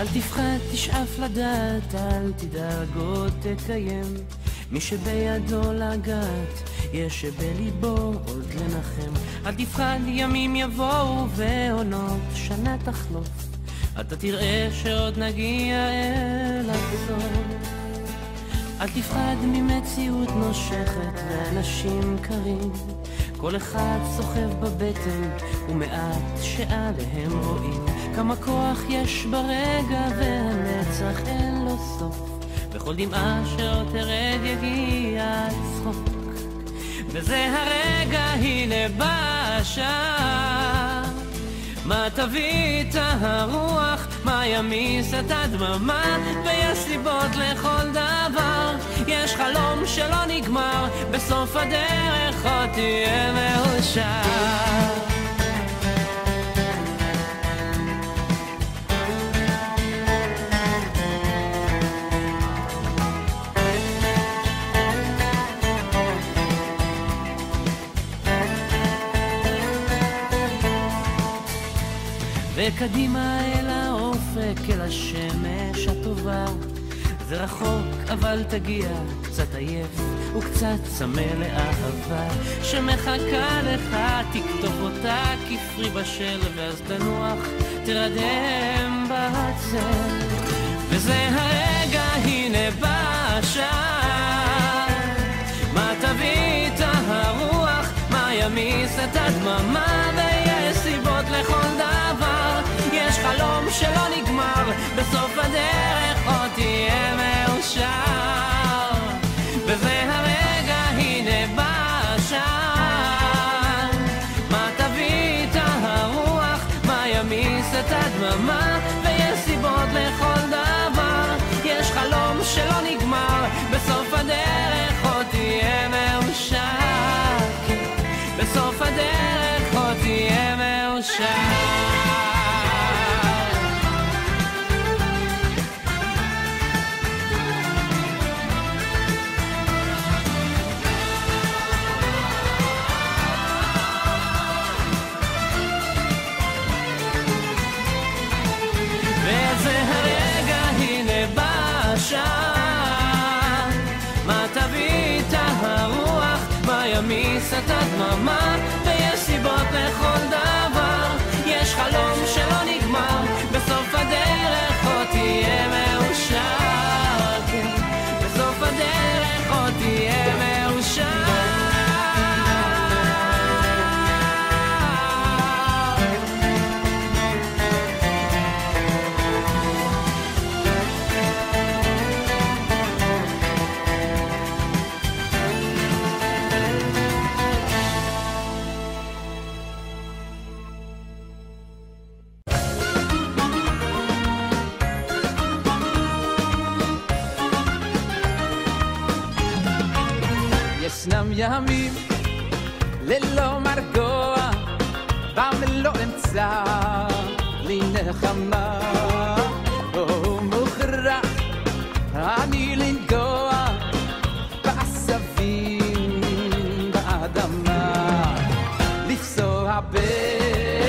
אל תפחד, תשאף לדעת, אל תדאג או תקיים. מי שבידו לגעת, יש שבליבו עוד לנחם. אל תפחד, ימים יבואו ועונות שנה תחלוף, אתה תראה שעוד נגיע אל הסוף. אל תפחד ממציאות נושכת ואנשים קרים, כל אחד סוחב בבטן ומעט שעליהם רואים. כמה כוח יש ברגע והנצח אין לו סוף, בכל דמעה שעוד תרד יגיע הצחוק. וזה הרגע, הנה בא השעה, מה תביא את הרוח, מה ימיס את הדממה, ויש סיבות לכל דבר, יש חלום שלא נגמר, בסוף הדרך עוד תהיה מאושר. וקדימה אל האופק, אל השמש הטובה, זה רחוק אבל תגיע, קצת עייף וקצת צמא לאהבה שמחכה לך, תכתוב אותה כפרי בשל, ואז תנוח, תרדם בצל. וזה הרגע, הנה בא השעה, מה תביא את הרוח, מה ימיס את הדממה, ויש סיבות לכל דבר, יש חלום שלא נגמר, בסוף הדרך עוד תהיה מאושר. וזה הרגע, הנה בא השעה, מה תביא את הרוח, מה ימיס את הדממה, ויש סיבות לכל דבר, יש חלום שלא נגמר, בסוף הדרך עוד תהיה מאושר. בסוף הדרך עוד תהיה מאושר. וזה הרגע, הנה בא השעה, מה תביא את הרוח, מה ימיס את הדממה, ויש סיבות לכל דבר, יש חלום שלא נגמר, בסוף הדרך עוד תהיה מאושר. בסוף הדרך עוד תהיה מאושר. ישנם ימים ללא מרגוע, ולא אמצע לי נחמה, מוכרח אני לנגוע בעשבים באדמה, לפסוע בין